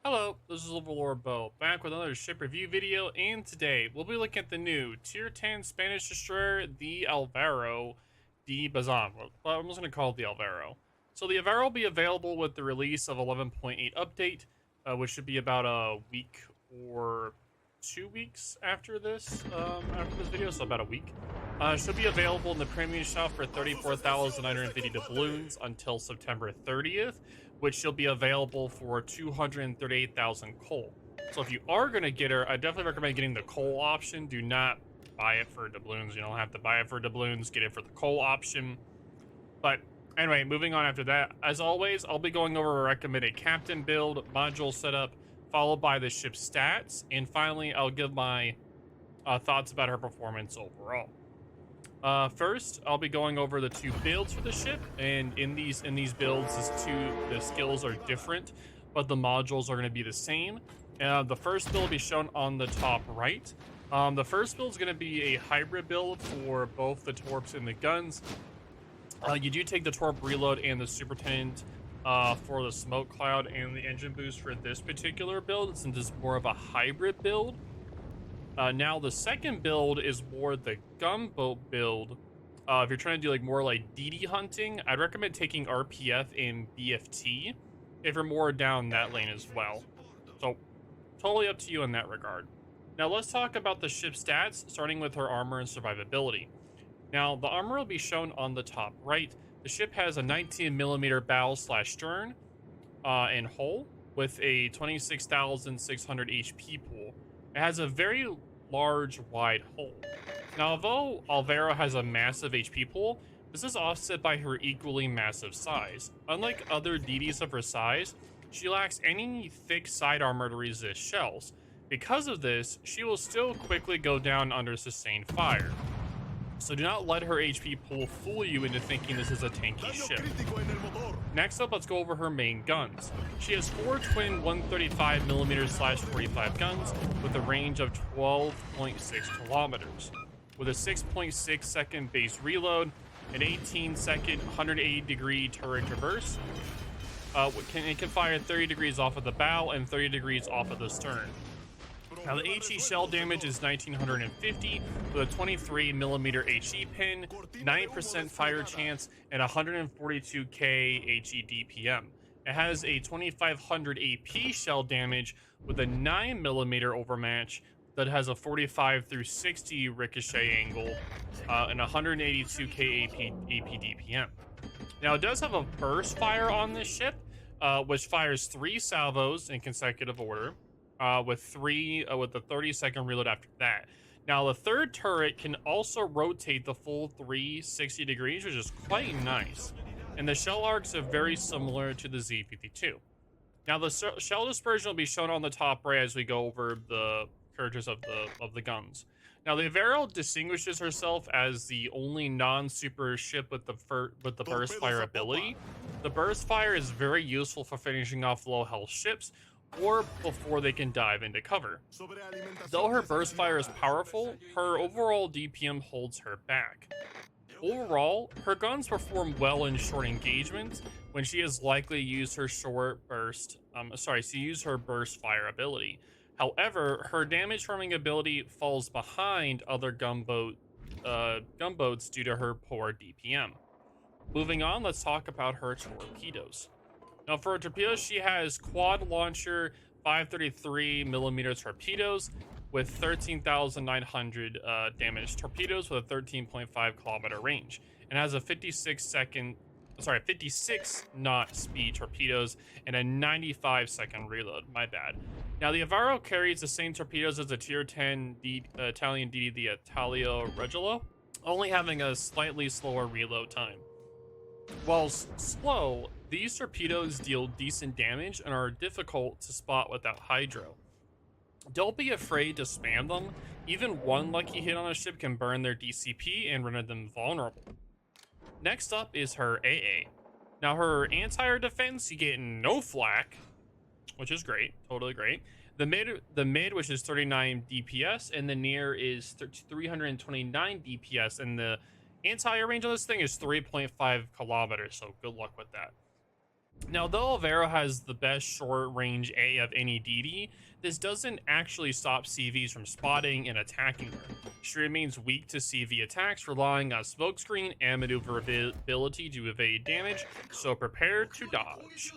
Hello, this is OverlordBou, back with another ship review video, and today we'll be looking at the new Tier 10 Spanish destroyer, the Alvaro De Bazan. Well, I'm just going to call it the Alvero. So the Alvero will be available with the release of 11.8 update, which should be about a week or 2 weeks after this video, so about a week. Should be available in the premium shop for 34,950 doubloons until September 30th, which she'll be available for 238,000 coal. So if you are going to get her, I definitely recommend getting the coal option. Do not buy it for doubloons. You don't have to buy it for doubloons. Get it for the coal option. But anyway, moving on after that. As always, I'll be going over a recommended captain build, module setup, followed by the ship's stats, and finally, I'll give my thoughts about her performance overall. First, I'll be going over the two builds for the ship, and in these builds, the skills are different, but the modules are going to be the same. The first build will be shown on the top right. The first build is going to be a hybrid build for both the torps and the guns. You do take the torp reload and the superintendent for the smoke cloud and the engine boost for this particular build, since it's more of a hybrid build. Now the second build is more the gunboat build. If you're trying to do like more like DD hunting, I'd recommend taking RPF and BFT if you're more down that lane as well. So totally up to you in that regard. Now let's talk about the ship stats, starting with her armor and survivability. Now the armor will be shown on the top right. The ship has a 19mm bow/stern and hull with a 26,600 HP pool. It has a very large, wide hull. Now, although Alvero has a massive HP pool, this is offset by her equally massive size. Unlike other DDs of her size, she lacks any thick side armor to resist shells. Because of this, she will still quickly go down under sustained fire. So do not let her HP pool fool you into thinking this is a tanky ship. Next up, let's go over her main guns. She has 4 twin 135mm/45 guns with a range of 12.6 kilometers, with a 6.6 second base reload, an 18-second 180-degree turret traverse. It can fire 30 degrees off of the bow and 30 degrees off of the stern. Now the HE shell damage is 1950 with a 23mm HE pin, 9% fire chance, and 142k HE DPM. It has a 2500 AP shell damage with a 9mm overmatch that has a 45 through 60 ricochet angle and 182k AP DPM. Now it does have a burst fire on this ship, which fires 3 salvos in consecutive order. With a 30-second reload after that. Now the third turret can also rotate the full 360 degrees, which is quite nice. And the shell arcs are very similar to the Z52. Now the shell dispersion will be shown on the top right as we go over the characters of the guns. Now the Alvero distinguishes herself as the only non-super ship with the burst fire ability. The burst fire is very useful for finishing off low health ships, or before they can dive into cover. Though her burst fire is powerful, her overall DPM holds her back. Overall, her guns perform well in short engagements when she is likely to use her burst fire ability. However, her damage farming ability falls behind other gunboats due to her poor DPM. Moving on, let's talk about her torpedoes. Now for her torpedoes, she has quad launcher 533mm torpedoes with 13,900 damage torpedoes with a 13.5 kilometer range, and has a 56 knot speed torpedoes and a 95-second reload. My bad. Now the Alvero carries the same torpedoes as the Tier 10 Italian DD, the Italio Regolo, only having a slightly slower reload time. While slow, these torpedoes deal decent damage and are difficult to spot without hydro. Don't be afraid to spam them. Even one lucky hit on a ship can burn their DCP and render them vulnerable. Next up is her AA. Now her anti-air defense, you get no flak, which is great, totally great. The mid, which is 39 DPS, and the near is 329 DPS, and the anti-air range on this thing is 3.5 kilometers, so good luck with that. Now, though Alvero has the best short-range A of any DD, this doesn't actually stop CVs from spotting and attacking her. She remains weak to CV attacks, relying on smokescreen and maneuverability to evade damage, so prepare to dodge.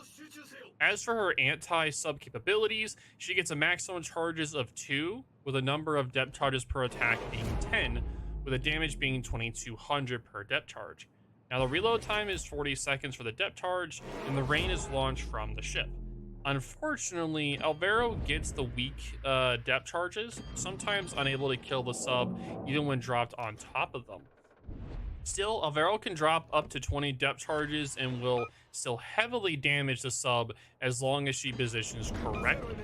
As for her anti-sub capabilities, she gets a maximum charges of 2, with a number of depth charges per attack being 10, with a damage being 2200 per depth charge. Now, the reload time is 40 seconds for the depth charge, and the rain is launched from the ship. Unfortunately, Alvero gets the weak depth charges, sometimes unable to kill the sub even when dropped on top of them. Still, Alvero can drop up to 20 depth charges and will still heavily damage the sub as long as she positions correctly.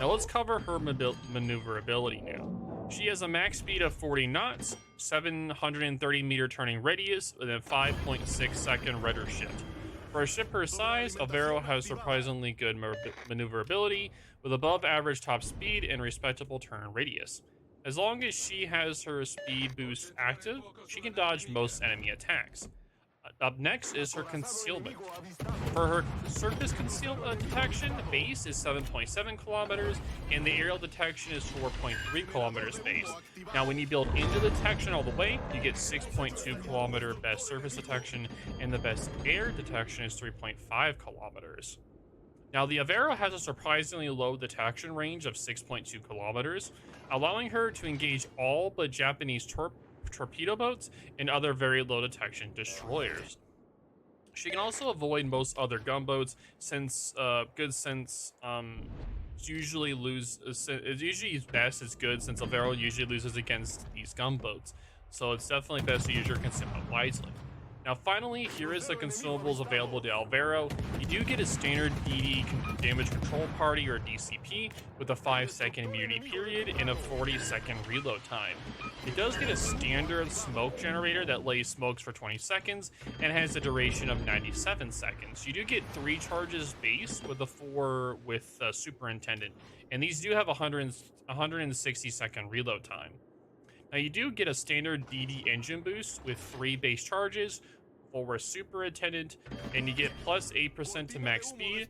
Now let's cover her maneuverability now. She has a max speed of 40 knots, 730 meter turning radius, with a 5.6 second rudder shift. For a ship her size, Alvero has surprisingly good maneuverability, with above average top speed and respectable turn radius. As long as she has her speed boost active, she can dodge most enemy attacks. Up next is her Concealment. For her surface detection, base is 7.7 kilometers, and the aerial detection is 4.3 kilometers base. Now, when you build into the detection all the way, you get 6.2 kilometer best surface detection, and the best air detection is 3.5 kilometers. Now, the Alvero has a surprisingly low detection range of 6.2 kilometers, allowing her to engage all but Japanese torpedo boats and other very low detection destroyers. She can also avoid most other gunboats since it's usually best is good since Alvero usually loses against these gunboats. So it's definitely best to use your consumables wisely. Now, finally, here is the consumables available to Alvero. You do get a standard DD damage control party, or DCP, with a 5-second immunity period and a 40-second reload time. It does get a standard smoke generator that lays smokes for 20 seconds and has a duration of 97 seconds. You do get 3 charges base with a 4 with Superintendent, and these do have a 160-second reload time. Now, you do get a standard DD engine boost with 3 base charges for Superintendent, and you get plus 8% to max speed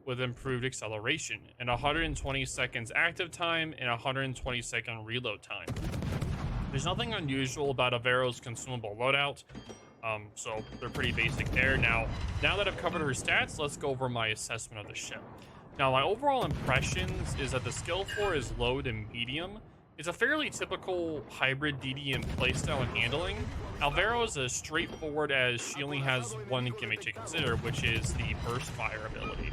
with improved acceleration, and 120 seconds active time and 120 second reload time. There's nothing unusual about Avero's consumable loadout, so they're pretty basic there. Now that I've covered her stats, let's go over my assessment of the ship. Now, my overall impressions is that the skill floor is low to medium. It's a fairly typical hybrid DD in playstyle and handling. Alvero is as straightforward as she only has one gimmick to consider, which is the burst fire ability.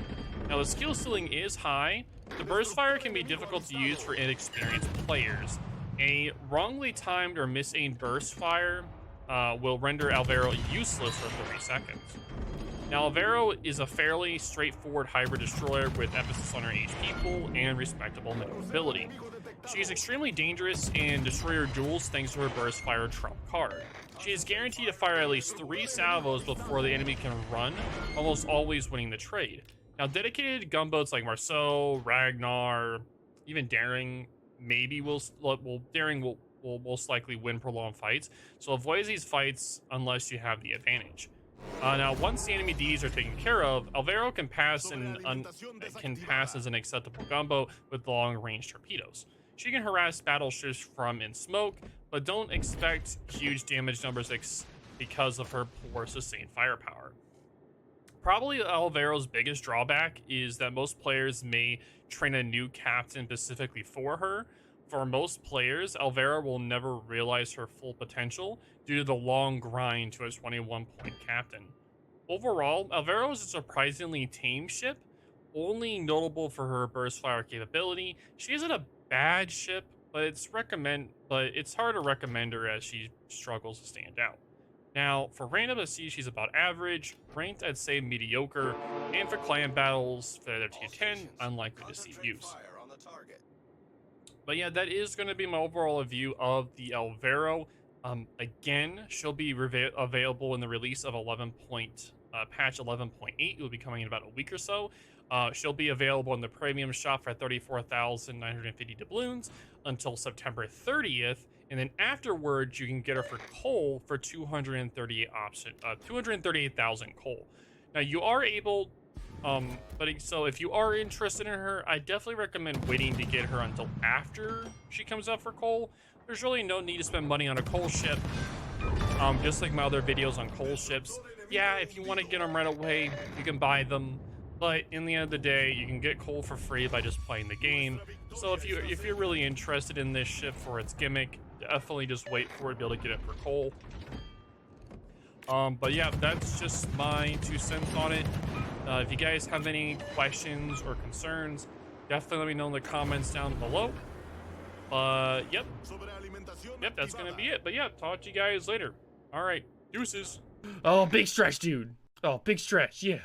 Now, the skill ceiling is high. The burst fire can be difficult to use for inexperienced players. A wrongly timed or misaimed burst fire will render Alvero useless for 30 seconds. Now, Alvero is a fairly straightforward hybrid destroyer with emphasis on her HP pool and respectable maneuverability. She is extremely dangerous in destroyer duels thanks to her burst fire trump card. She is guaranteed to fire at least 3 salvos before the enemy can run, almost always winning the trade. Now, dedicated gunboats like Marceau, Ragnar, even Daring will most likely win prolonged fights, so avoid these fights unless you have the advantage. Now, once the enemy Ds are taken care of, Alvero can pass as an acceptable gunboat with long-range torpedoes. She can harass battleships from in smoke, but don't expect huge damage numbers because of her poor sustained firepower. Probably Alvero's biggest drawback is that most players may train a new captain specifically for her. For most players, Alvero will never realize her full potential due to the long grind to a 21-point captain. Overall, Alvero is a surprisingly tame ship, only notable for her burst fire capability. She isn't a bad ship, but it's hard to recommend her as she struggles to stand out. Now, for random SC, she's about average, ranked I'd say mediocre, and for client battles, for the tier 10, unlikely to see use. But yeah, that is going to be my overall review of the Alvero. Again, she'll be available in the release of patch 11.8. It will be coming in about a week or so. She'll be available in the premium shop for 34,950 doubloons until September 30th, and then afterwards you can get her for coal for 238,000 coal. Now you are able, so if you are interested in her, I definitely recommend waiting to get her until after she comes out for coal. There's really no need to spend money on a coal ship. Just like my other videos on coal ships. Yeah, if you want to get them right away, you can buy them. But in the end of the day, you can get coal for free by just playing the game. So if you're really interested in this ship for its gimmick, definitely just wait for it to be able to get it for coal. But yeah, that's just my 2 cents on it. If you guys have any questions or concerns, definitely let me know in the comments down below. Yep, that's gonna be it. But yeah, talk to you guys later. All right, deuces. Oh, big stretch, dude. Oh, big stretch, yeah.